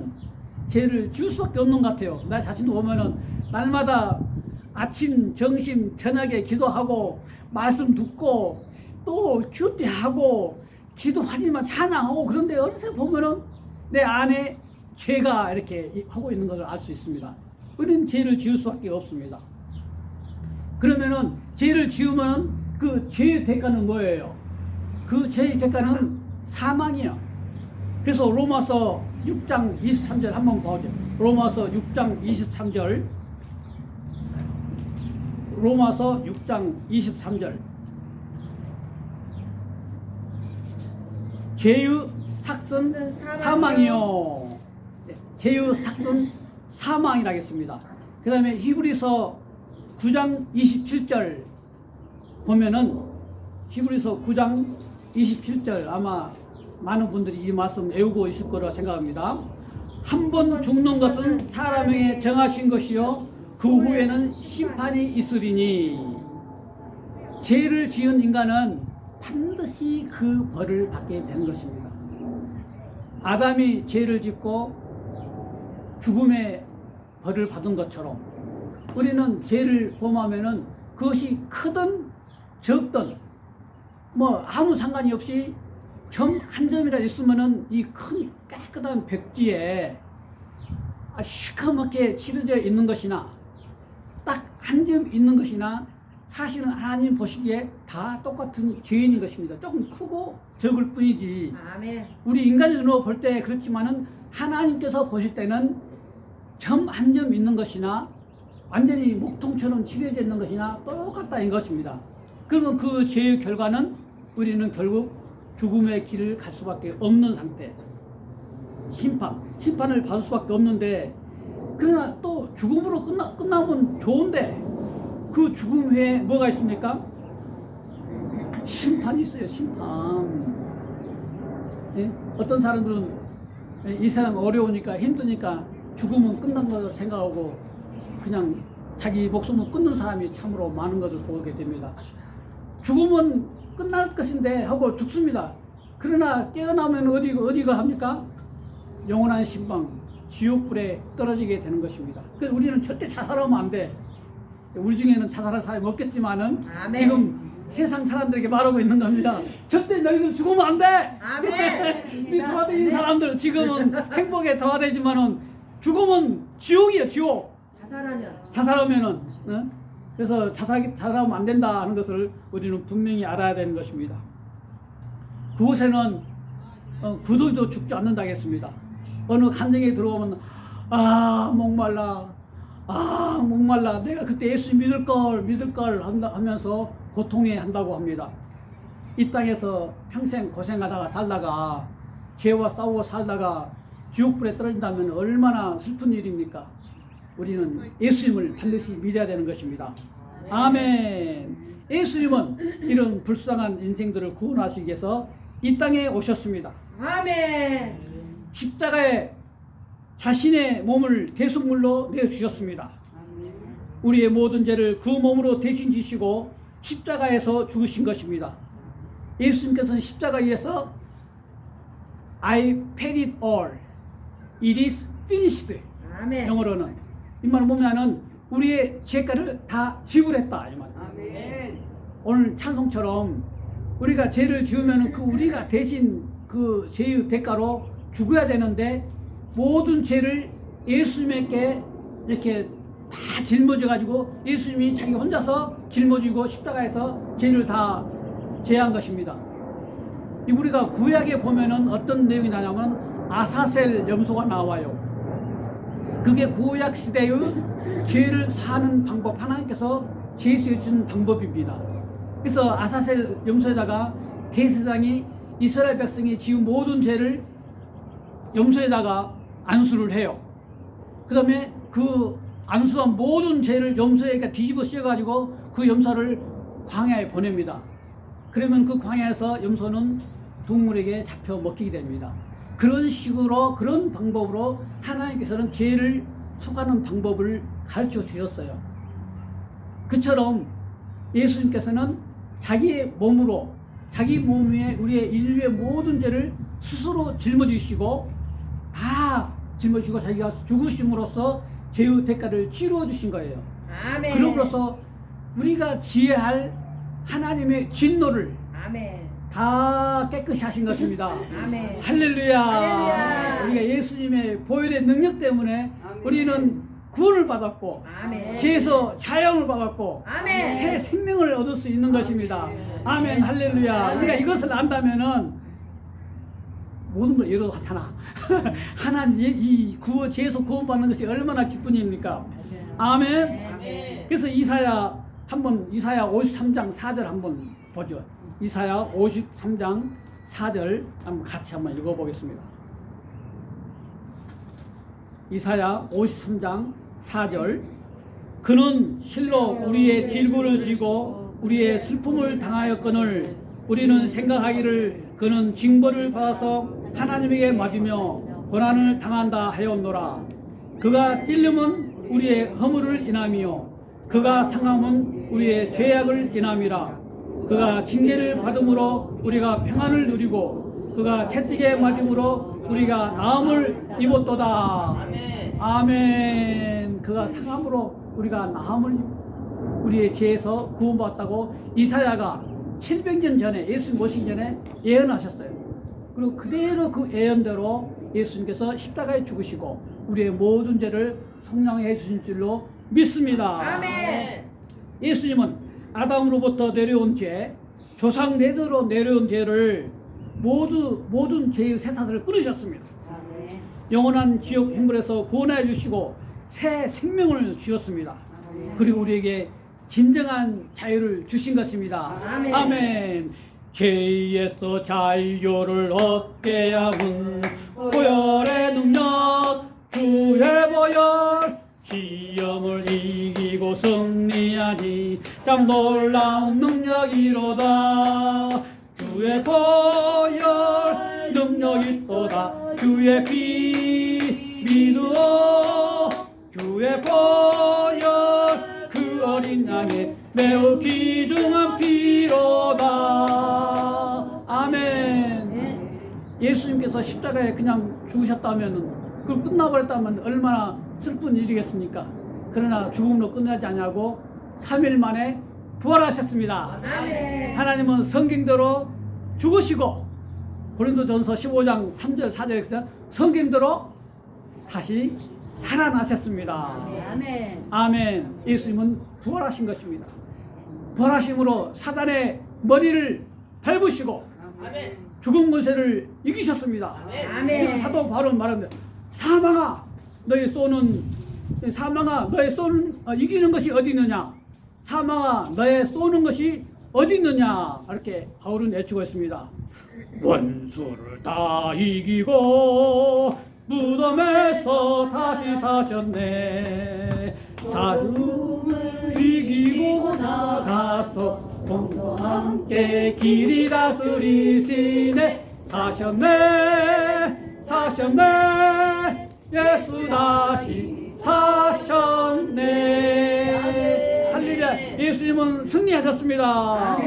죄를 지을 수밖에 없는 것 같아요. 나 자신도 보면은 날마다 아침, 점심, 저녁에 기도하고 말씀 듣고 또 큐티하고 기도하지만 찬양하고 그런데 어느새 보면은 내 안에 죄가 이렇게 하고 있는 것을 알 수 있습니다. 우리는 죄를 지을 수밖에 없습니다. 그러면은 죄를 지으면은 그 죄의 대가는 뭐예요? 그 죄의 대가는 사망이요. 그래서 로마서 6장 23절 한번 보죠. 로마서 6장 23절. 로마서 6장 23절. 죄의 삭은 사망이요. 네, 죄의 삭은 사망이라겠습니다. 그 다음에 히브리서 9장 27절 보면은 히브리서 9장 27절 아마 많은 분들이 이 말씀 외우고 있을 거라 생각합니다. 한 번 죽는 것은 사람에게 정하신 것이요 그 후에는 심판이 있으리니 죄를 지은 인간은 반드시 그 벌을 받게 되는 것입니다. 아담이 죄를 짓고 죽음의 벌을 받은 것처럼 우리는 죄를 범하면은 그것이 크든 적든 뭐 아무 상관이 없이 점 한 점이라 있으면은 이 큰 깨끗한 벽지에 시커멓게 칠해져 있는 것이나 딱 한 점 있는 것이나 사실은 하나님 보시기에 다 똑같은 죄인인 것입니다. 조금 크고 적을 뿐이지. 아멘. 우리 인간의 눈으로 볼 때 그렇지만은 하나님께서 보실 때는 점 한 점 있는 것이나 완전히 목통처럼 칠해져 있는 것이나 똑같다는 것입니다. 그러면 그 죄의 결과는 우리는 결국 죽음의 길을 갈 수밖에 없는 상태. 심판을 받을 수밖에 없는데 그러나 또 죽음으로 끝나면 좋은데 그 죽음 후에 뭐가 있습니까? 심판이 있어요. 심판. 예? 어떤 사람들은 이 세상 어려우니까 힘드니까 죽음은 끝난 것을 생각하고 그냥 자기 목숨을 끊는 사람이 참으로 많은 것을 보게 됩니다. 죽음은 끝날 것인데 하고 죽습니다. 그러나 깨어나면 어디가 합니까? 영원한 신방, 지옥불에 떨어지게 되는 것입니다. 그래서 우리는 절대 자살하면 안 돼. 우리 중에는 자살할 사람이 없겠지만은 아멘. 지금 세상 사람들에게 말하고 있는 겁니다. 절대 너희들 죽으면 안 돼. 아멘. 이 돌아다니는 사람들 지금은 행복에 돌아다니지만은 죽으면 지옥이에요, 지옥. 자살하면은. 그래서 자살하면 안 된다 하는 것을 우리는 분명히 알아야 되는 것입니다. 그곳에는 구도도 죽지 않는다 했습니다. 어느 간증에 들어오면 목말라 내가 그때 예수 믿을 걸 하면서 고통해 한다고 합니다. 이 땅에서 평생 고생하다가 살다가 죄와 싸우고 살다가 지옥불에 떨어진다면 얼마나 슬픈 일입니까? 우리는 예수님을 반드시 믿어야 되는 것입니다. 아멘. 예수님은 이런 불쌍한 인생들을 구원하시기 위해서 이 땅에 오셨습니다. 아멘. 십자가에 자신의 몸을 대속물로 내주셨습니다. 우리의 모든 죄를 그 몸으로 대신 지시고 십자가에서 죽으신 것입니다. 예수님께서는 십자가에서 I paid it all. It is finished. 아멘. 영어로는 이 말을 보면은 우리의 죄가를 다 지불했다 이 말. 아멘. 오늘 찬송처럼 우리가 죄를 지으면은 그 우리가 대신 그 죄의 대가로 죽어야 되는데 모든 죄를 예수님께 이렇게 다 짊어져 가지고 예수님이 자기 혼자서 짊어지고 십자가에서 죄를 다 제한 것입니다. 우리가 구약에 보면은 어떤 내용이 나냐면 아사셀 염소가 나와요. 그게 구약 시대의 죄를 사는 방법, 하나님께서 제시해 준 방법입니다. 그래서 아사셀 염소에다가 대제사장이 이스라엘 백성이 지은 모든 죄를 염소에다가 안수를 해요. 그 다음에 그 안수한 모든 죄를 염소에게 뒤집어 씌워가지고 그 염소를 광야에 보냅니다. 그러면 그 광야에서 염소는 동물에게 잡혀 먹히게 됩니다. 그런 식으로, 그런 방법으로 하나님께서는 죄를 속하는 방법을 가르쳐 주셨어요. 그처럼 예수님께서는 자기의 몸으로, 자기 몸 위에 우리의 인류의 모든 죄를 스스로 짊어지시고 다 짊어지고 자기가 죽으심으로써 죄의 대가를 치루어 주신 거예요. 아멘. 그럼으로써 우리가 지혜할 하나님의 진노를 아멘. 다 깨끗이 하신 것입니다. 아멘. 할렐루야. 할렐루야. 우리가 예수님의 보혈의 능력 때문에 아멘. 우리는 구원을 받았고 아멘. 죄에서 자영을 받았고 아멘. 새 생명을 얻을 수 있는 것입니다. 아멘. 할렐루야. 우리가 이것을 안다면은 모든 걸 이루어 하잖아. 하나님 이 구원 죄에서 구원받는 것이 얼마나 기쁜 일입니까? 아멘. 아멘. 그래서 이사야 53장 4절 한번 보죠. 이사야 53장 4절 한번 같이 한번 읽어보겠습니다. 이사야 53장 4절 그는 실로 우리의 질고를 지고 우리의 슬픔을 당하였거늘 우리는 생각하기를 그는 징벌을 받아서 하나님에게 맞으며 고난을 당한다 하였노라. 그가 찔림은 우리의 허물을 인함이요 그가 상함은 우리의 죄악을 인함이라. 그가 징계를 받음으로 우리가 평안을 누리고 그가 채찍에 맞음으로 우리가 나음을 입었도다. 아멘. 그가 상함으로 우리가 나음을 입고 우리의 죄에서 구원받았다고 이사야가 700년 전에 예수님 오시기 전에 예언하셨어요. 그리고 그대로 그 예언대로 예수님께서 십자가에 죽으시고 우리의 모든 죄를 속량해 주신 줄로 믿습니다. 아멘. 예수님은 아담으로부터 내려온 죄, 조상 내대로 내려온 죄를 모든 죄의 세사들을 끊으셨습니다. 영원한 지옥 행불에서 구원해 주시고 새 생명을 주셨습니다. 그리고 우리에게 진정한 자유를 주신 것입니다. 아멘. 아멘. 죄에서 자유를 얻게 함은 보혈의 능력 주의 보혈 시험을 이기고 승리하니 참 놀라운 능력이로다. 주의 보혈 능력이 또다. 주의 피 믿으오. 주의 보혈 그 어린 양의 매우 귀중한 피로다. 아멘. 예수님께서 십자가에 그냥 죽으셨다면 그걸 끝나버렸다면 얼마나 슬픈 일이겠습니까? 그러나 죽음으로 끝나지 않냐고 3일 만에 부활하셨습니다. 아멘. 하나님은 성경대로 죽으시고 고린도전서 15장 3절 4절에서 성경대로 다시 살아나셨습니다. 아멘. 아멘. 예수님은 부활하신 것입니다. 부활하심으로 사단의 머리를 밟으시고 죽은 권세를 이기셨습니다. 아멘. 그래서 사도 바울은 말합니다. 사망아 너의 쏘는 이기는 것이 어디 있느냐? 사망아 너의 쏘는 것이 어디 있느냐? 이렇게 바울은 외치고 있습니다. 원수를 다 이기고 무덤에서 다시 사셨네. 사슴을 이기고 나가서 손과 함께 길이 다스리시네. 사셨네 예수 다시 사셨네. 할렐루야. 예수님은 승리하셨습니다.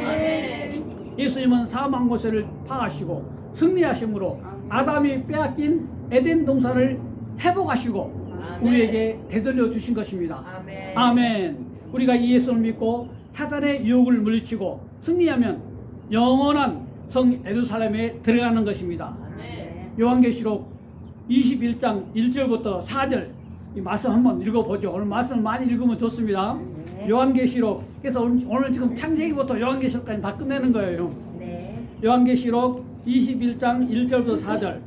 예수님은 사망 권세를 파하시고 승리하심으로 아담이 빼앗긴 에덴 동산을 회복하시고 우리에게 되돌려 주신 것입니다. 아멘. 아멘. 우리가 이 예수를 믿고 사단의 유혹을 물리치고 승리하면 영원한 성 예루살렘에 들어가는 것입니다. 요한계시록 21장 1절부터 4절 이 말씀 한번 읽어보죠. 오늘 말씀 많이 읽으면 좋습니다. 요한계시록 그래서 오늘 지금 창세기부터 요한계시록까지 다 끝내는 거예요. 네. 요한계시록 21장 1절부터 4절.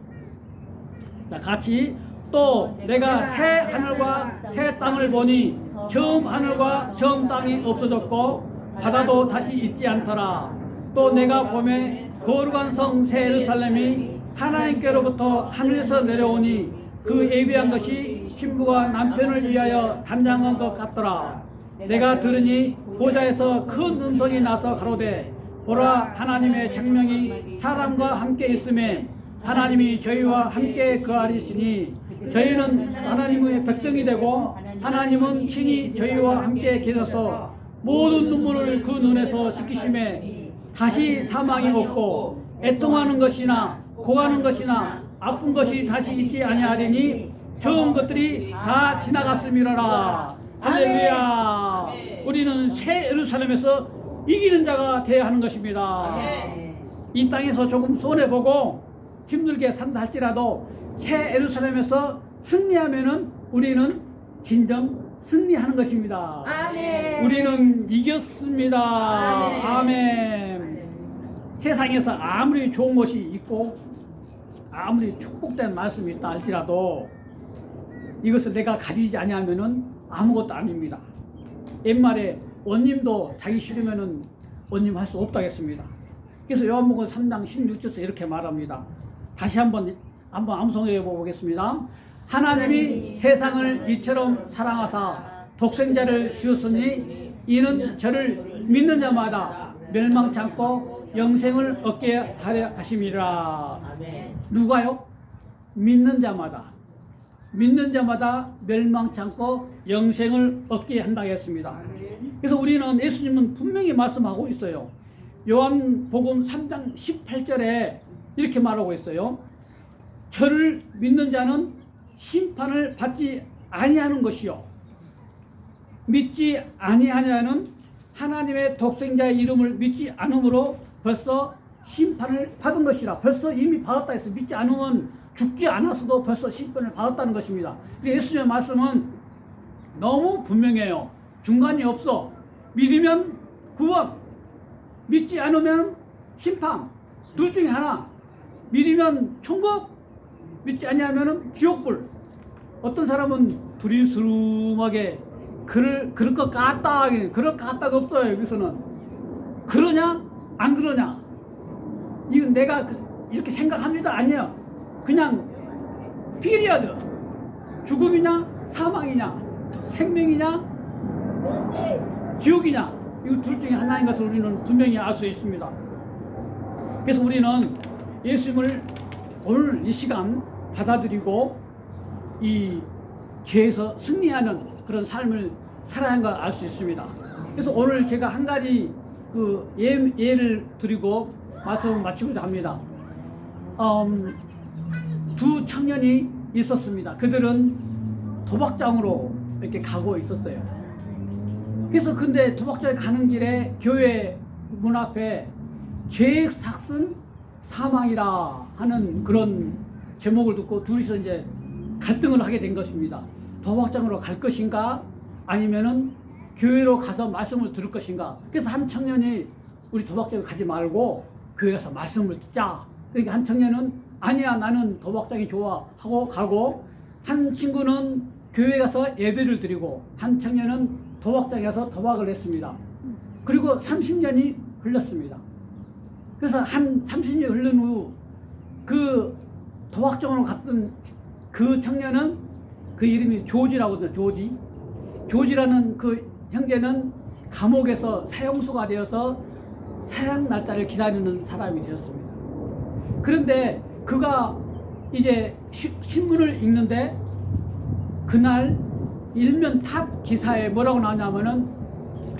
자, 같이 또 내가 새 하늘과 새 땅을 보니 처음 하늘과 처음 땅이 없어졌고 바다도 다시 있지 않더라. 또 내가 보매 거룩한 성 새 예루살렘이 하나님께로부터 하늘에서 내려오니 그 예비한 것이 신부가 남편을 위하여 단장한 것 같더라. 내가 들으니 보좌에서 큰 음성이 나서 가로되 보라 하나님의 생명이 사람과 함께 있음에 하나님이 저희와 함께 거하리시니 저희는 하나님의 백성이 되고 하나님은 친히 저희와 함께 계셔서 모든 눈물을 그 눈에서 씻기심에 다시 사망이 없고 애통하는 것이나 고하는 것이나 아픈 것이 다시 있지 아니하리니 좋은 것들이 다 지나갔음이로라. 할렐루야. 아멘. 우리는 새 예루살렘에서 이기는 자가 되어야 하는 것입니다. 아멘. 이 땅에서 조금 손해보고 힘들게 산다 할지라도 새 예루살렘에서 승리하면은 우리는 진정 승리하는 것입니다. 아멘. 우리는 이겼습니다. 아멘. 아멘. 세상에서 아무리 좋은 것이 있고 아무리 축복된 말씀이 있다 할지라도 이것을 내가 가지지 아니하면은 아무것도 아닙니다. 옛말에 원님도 자기 싫으면은 원님 할 수 없다 했습니다. 그래서 요한복음 3장 16절에서 이렇게 말합니다. 다시 한번 암송해 보겠습니다. 하나님이 세상을 이처럼 사랑하사 독생자를 주었으니 이는 저를 믿는 자마다 멸망치 않고 영생을 얻게 하려 하심이라. 아멘. 누가요? 믿는 자마다 멸망치 않고 영생을 얻게 한다고 했습니다. 그래서 우리는 예수님은 분명히 말씀하고 있어요. 요한복음 3장 18절에 이렇게 말하고 있어요. 저를 믿는 자는 심판을 받지 아니하는 것이요 믿지 아니하냐는 하나님의 독생자의 이름을 믿지 않음으로 벌써 심판을 받은 것이라. 벌써 이미 받았다 했어요. 믿지 않으면 죽지 않았어도 벌써 심판을 받았다는 것입니다. 예수님의 말씀은 너무 분명해요. 중간이 없어. 믿으면 구원, 믿지 않으면 심판. 둘 중에 하나. 믿으면 천국, 믿지 아니하면 지옥불. 어떤 사람은 두리스름하게 그럴 것 같다. 그럴 것 같다가 없어요. 여기서는. 그러냐? 안 그러냐? 이건 내가 이렇게 생각합니다. 아니야. 그냥 피리어드. 죽음이냐? 사망이냐? 생명이냐? 지옥이냐? 이 둘 중에 하나인 것을 우리는 분명히 알 수 있습니다. 그래서 우리는 예수님을 오늘 이 시간 받아들이고 이 죄에서 승리하는 그런 삶을 살아야 하는 걸 알 수 있습니다. 그래서 오늘 제가 한 가지 그 예를 드리고 말씀을 마치고자 합니다. 두 청년이 있었습니다. 그들은 도박장으로 이렇게 가고 있었어요. 그래서 근데 도박장에 가는 길에 교회 문 앞에 죄의 삭은 사망이라 하는 그런 제목을 듣고 둘이서 이제 갈등을 하게 된 것입니다. 도박장으로 갈 것인가 아니면은 교회로 가서 말씀을 들을 것인가. 그래서 한 청년이 우리 도박장에 가지 말고 교회 가서 말씀을 듣자. 그러니까 한 청년은 아니야 나는 도박장이 좋아 하고 가고, 한 친구는 교회 가서 예배를 드리고 한 청년은 도박장에 가서 도박을 했습니다. 그리고 30년이 흘렀습니다. 그래서 한 30년이 흐른 후 그 도박장으로 갔던 그 청년은 그 이름이 조지라거든요. 조지라는 그 형제는 감옥에서 사형수가 되어서 사형 날짜를 기다리는 사람이 되었습니다. 그런데 그가 이제 신문을 읽는데 그날 일면 탑 기사에 뭐라고 나오냐면은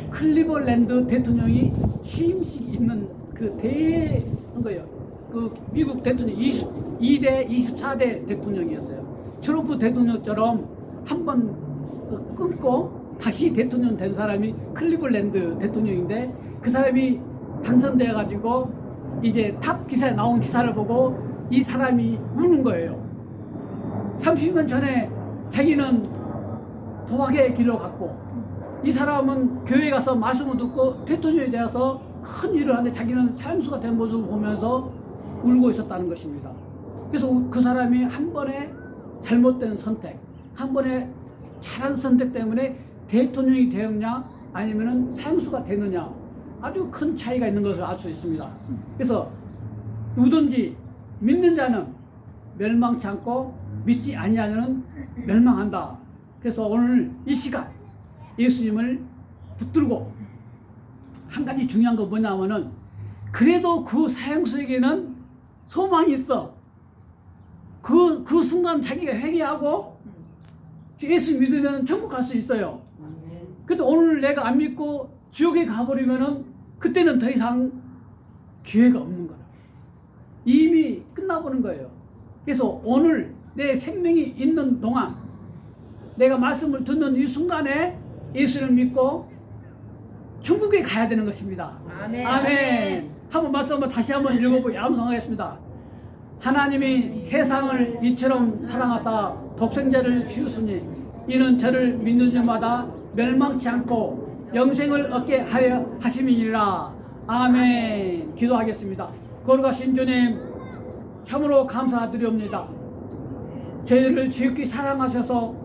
클리블랜드 대통령이 취임식이 있는 그 대한 거예요. 그 미국 대통령 22대 24대 대통령이었어요. 트럼프 대통령처럼 한번 끊고 다시 대통령 된 사람이 클리블랜드 대통령인데, 그 사람이 당선돼 가지고 이제 탑 기사에 나온 기사를 보고 이 사람이 우는 거예요. 30년 전에 자기는 도박의 길로 갔고 이 사람은 교회 가서 말씀을 듣고 대통령이 되어서 큰 일을 하는데 자기는 사형수가 된 모습을 보면서 울고 있었다는 것입니다. 그래서 그 사람이 한 번에 잘못된 선택, 한 번에 잘한 선택 때문에 대통령이 되었냐 아니면은 사형수가 되느냐, 아주 큰 차이가 있는 것을 알 수 있습니다. 그래서 누구든지 믿는 자는 멸망치 않고 믿지 아니하는 멸망한다. 그래서 오늘 이 시간 예수님을 붙들고 한 가지 중요한 거 뭐냐면은, 그래도 그 사형수에게는 소망이 있어. 그 순간 자기가 회개하고 예수 믿으면 천국 갈 수 있어요. 근데 오늘 내가 안 믿고 지옥에 가버리면은 그때는 더 이상 기회가 없는 거라. 이미 끝나버린 거예요. 그래서 오늘 내 생명이 있는 동안 내가 말씀을 듣는 이 순간에 예수를 믿고 천국에 가야 되는 것입니다. 아멘. 아멘. 한번 말씀 한번 다시 한번 읽어보고 암송하겠습니다. 하나님이 세상을 이처럼 사랑하사 독생자를 주셨으니 이는 저를 믿는 자마다 멸망치 않고 영생을 얻게 하여 하심이니라. 아멘. 기도하겠습니다. 거룩하신 주님, 참으로 감사드리옵니다. 저희를 지극히 사랑하셔서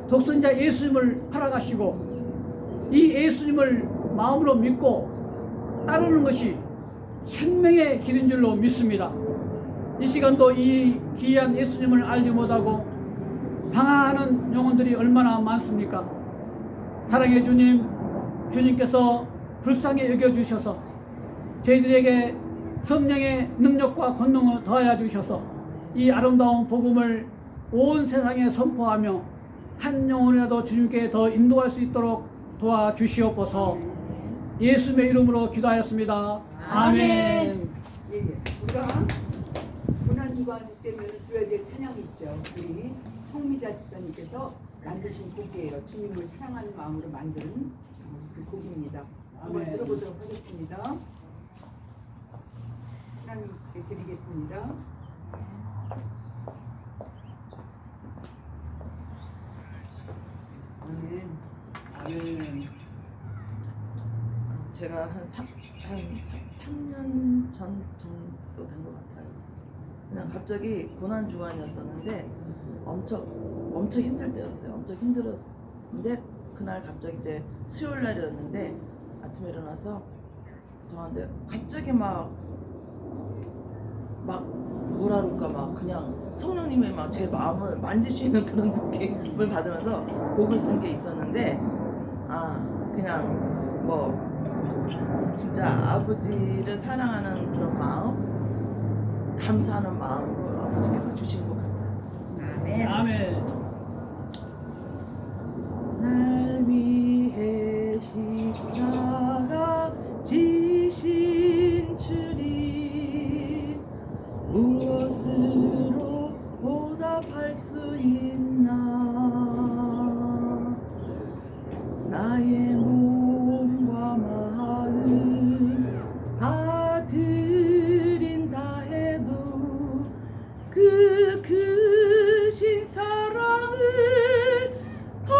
독생자 예수님을 허락하시고 이 예수님을 마음으로 믿고 따르는 것이 생명의 길인 줄로 믿습니다. 이 시간도 이 귀한 예수님을 알지 못하고 방황하는 영혼들이 얼마나 많습니까? 사랑의 주님, 주님께서 불쌍히 여겨주셔서 저희들에게 성령의 능력과 권능을 더하여 주셔서 이 아름다운 복음을 온 세상에 선포하며 한 영혼이라도 주님께 더 인도할 수 있도록 도와주시옵소서. 예수님의 이름으로 기도하였습니다. 아멘. 예. 우리가 고난주간 때문에 드려야 될 찬양이 있죠. 우리 송미자 집사님께서 만드신 곡이에요. 주님을 사랑하는 마음으로 만든 그 곡입니다. 한번 아멘. 들어보도록 하겠습니다. 하나님께 드리겠습니다. 아멘. 아멘. 제가 한 3년 전 정도 된 것 같아요. 그냥 갑자기 고난 주간이었었는데 엄청 힘들 때였어요. 엄청 힘들었는데 그날 갑자기 이제 수요일 날이었는데 아침에 일어나서 저한테 갑자기 막 뭐라 그럴까 막 그냥 성령님이 막 제 마음을 만지시는 그런 느낌을 받으면서 곡을 쓴 게 있었는데 그냥 뭐 진짜 아버지를 사랑하는 그런 마음, 감사하는 마음으로 아버지께서 주신 것 같아요. 아멘. 아멘. 날 위해 십자가 지신 주님, 무엇으로 보답할 수 있나. 나의 몸과 마음 다 드린다 해도 그 크신 사랑을 더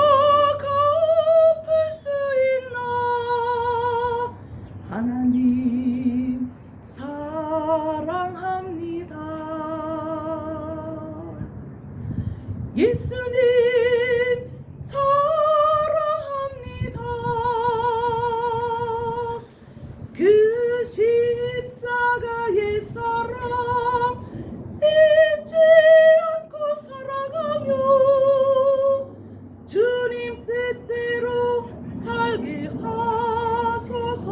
갚을 수 있나. 하나님 사랑합니다. 예수님 사랑합니다. 그 십자가의 사랑 잊지 않고 살아가며 주님 뜻대로 살게 하소서.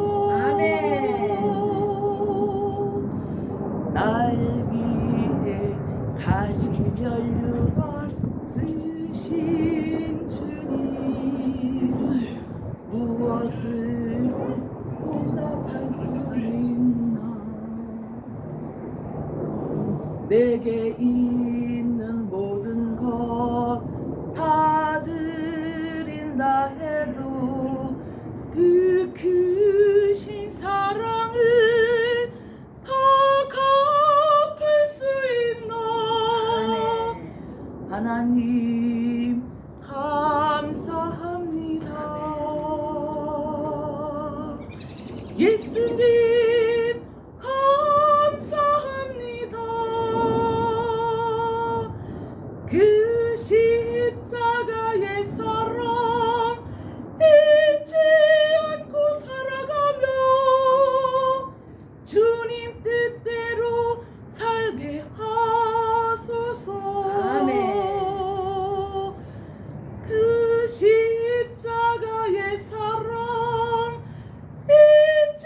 날 위해 가시 연료가 쓰신 주님, 무엇으로 보답할 수 있나. 내게 있는 모든 것 다 드린다 해도 그 크신 사랑을 더 갚을 수 있나. 하나님 감사합니다. 예수님 감사합니다. 그 십자가의 사랑 잊지 않고 살아가며 주님 뜻대로 살게 하소서. 그 십자가의 사랑 잊지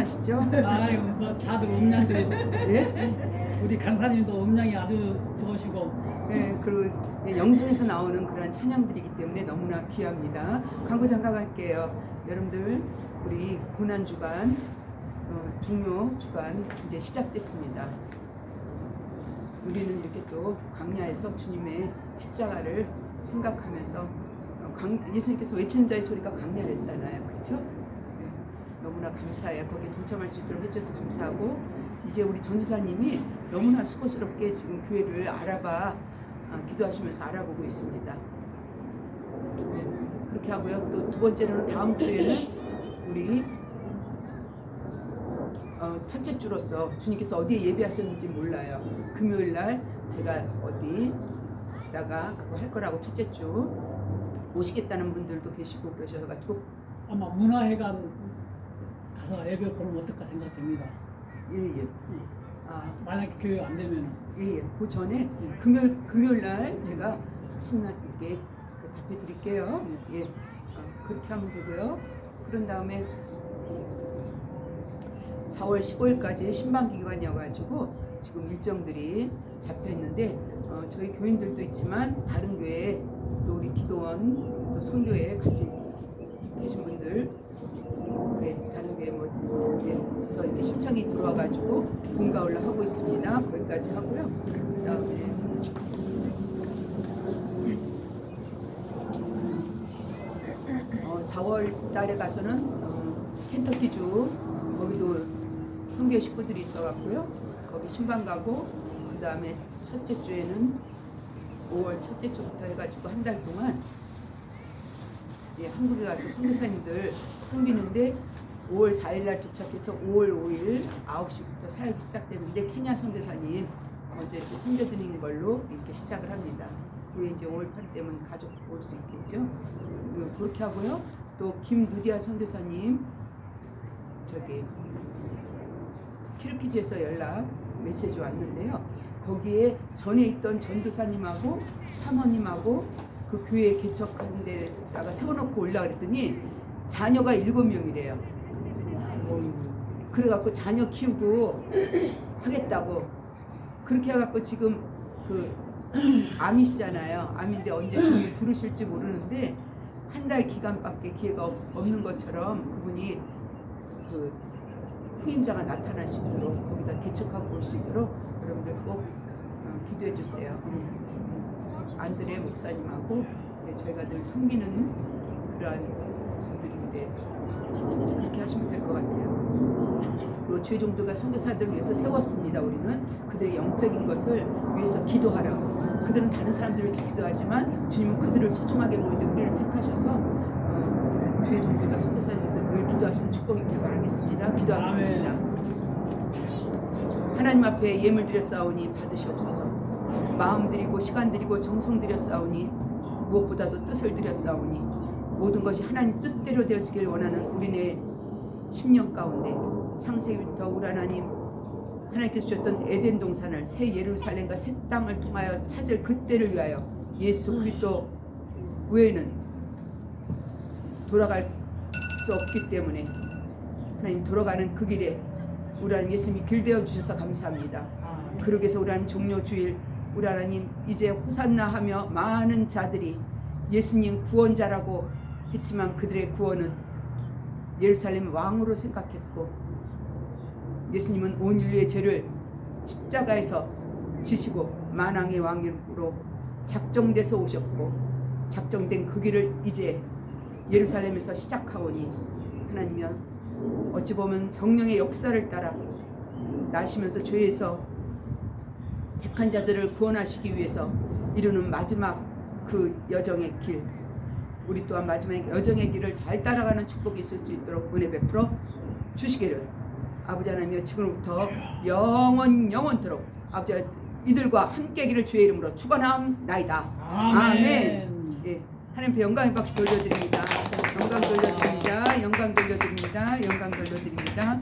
음란하시죠? 아유, 뭐 다들 음량들이 예? 우리 강사님도 음량이 아주 좋으시고 네, 그리고 영상에서 나오는 그런 찬양들이기 때문에 너무나 귀합니다. 광고 잠깐 갈게요. 여러분들 우리 고난 주간 종료 주간 이제 시작됐습니다. 우리는 이렇게 또 광야에서 주님의 십자가를 생각하면서 예수님께서 외치는 자의 소리가 광야였잖아요. 그렇죠? 네, 너무나 감사해요. 거기에 동참할 수 있도록 해주셔서 감사하고 이제 우리 전지사님이 너무나 수고스럽게 지금 교회를 기도하시면서 알아보고 있습니다. 네, 그렇게 하고요. 또 두 번째로는 다음 주에는 우리 첫째 주로서 주님께서 어디에 예배하셨는지 몰라요. 금요일 날 제가 어디다가 그거 할 거라고 첫째 주 오시겠다는 분들도 계시고 그러셔가지고 아마 문화회관 가서 예배 보면 어떨까 생각됩니다. 예예. 아 만약 교회 안 되면은 예예. 그 전에 금요일 날 제가 신나게 답해 드릴게요. 예. 그렇게 하면 되고요. 그런 다음에 4월 15일까지 신방 기간이어가지고 지금 일정들이 잡혀 있는데 저희 교인들도 있지만 다른 교회 또 우리 기도원 또 선교회 같이 계신 분들 네, 다른 교회 그래서 이렇게 신청이 들어와가지고 본가올라 하고 있습니다. 거기까지 하고요. 그다음에 4월 달에 가서는 켄터키주 거기도 선교 식구들이 있어갖고요. 거기 신방 가고 그 다음에 첫째 주에는 5월 첫째 주부터 해가지고 한 달 동안 한국에 가서 선교사님들 섬기는데 5월 4일 날 도착해서 5월 5일 9시부터 사역이 시작되는데 케냐 선교사님 먼저 이렇게 섬겨드리는 걸로 이렇게 시작을 합니다. 그게 이제 5월 8일 되면 가족 올 수 있겠죠. 그렇게 하고요. 또 김누디아 선교사님 저기 키르키즈에서 연락 메시지 왔는데요. 거기에 전에 있던 전도사님하고 사모님하고 그 교회 개척한 데다가 세워놓고 올라 그랬더니 자녀가 7명이래요. 그래갖고 자녀 키우고 하겠다고 그렇게 해갖고 지금 그 암이시잖아요. 암인데 언제 주님 부르실지 모르는데 한 달 기간밖에 기회가 없는 것처럼 그분이 그 후임자가 나타나시도록 거기다 개척하고 올 수 있도록 여러분들 꼭 기도해 주세요. 안드레 목사님하고 저희가 늘 섬기는 그러한 분들인데 그렇게 하시면 될 것 같아요. 그리고 죄종들과 선교사들을 위해서 세웠습니다. 우리는 그들의 영적인 것을 위해서 기도하라고. 그들은 다른 사람들을 위해서 기도하지만 주님은 그들을 소중하게 보는데 우리를 택하셔서 죄종들과 선교사를 위해서 늘 기도하시는 축복이 있길 바라겠습니다. 기도하겠습니다. 하나님 앞에 예물 드렸사오니 받으시옵소서. 마음 드리고 시간 드리고 정성 드렸사오니 무엇보다도 뜻을 드렸사오니 모든 것이 하나님 뜻대로 되어지길 원하는 우리네 10년 가운데 창세기부터 우리 하나님께서 주셨던 에덴 동산을 새 예루살렘과 새 땅을 통하여 찾을 그때를 위하여 예수 그리스도 외에는 돌아갈 수 없기 때문에 하나님 돌아가는 그 길에 우리 하나님 예수님이 길 되어 주셔서 감사합니다. 그러기 위해서 우리 하나님 종료 주일 우리 하나님 이제 호산나 하며 많은 자들이 예수님 구원자라고 했지만 그들의 구원은 예루살렘 왕으로 생각했고 예수님은 온 인류의 죄를 십자가에서 지시고 만왕의 왕으로 작정돼서 오셨고 작정된 그 길을 이제 예루살렘에서 시작하오니 하나님이여 어찌 보면 성령의 역사를 따라 나시면서 죄에서 택한 자들을 구원하시기 위해서 이루는 마지막 그 여정의 길 우리 또한 마지막 여정의 길을 잘 따라가는 축복이 있을 수 있도록 은혜 베풀어 주시기를 아버지 하나님이여 지금부터 영원토록 아버지 이들과 함께하기를 주의 이름으로 축원하옵나이다. 아멘. 예, 하나님 앞에 영광의 박수 돌려드립니다. 영광 돌려드립니다.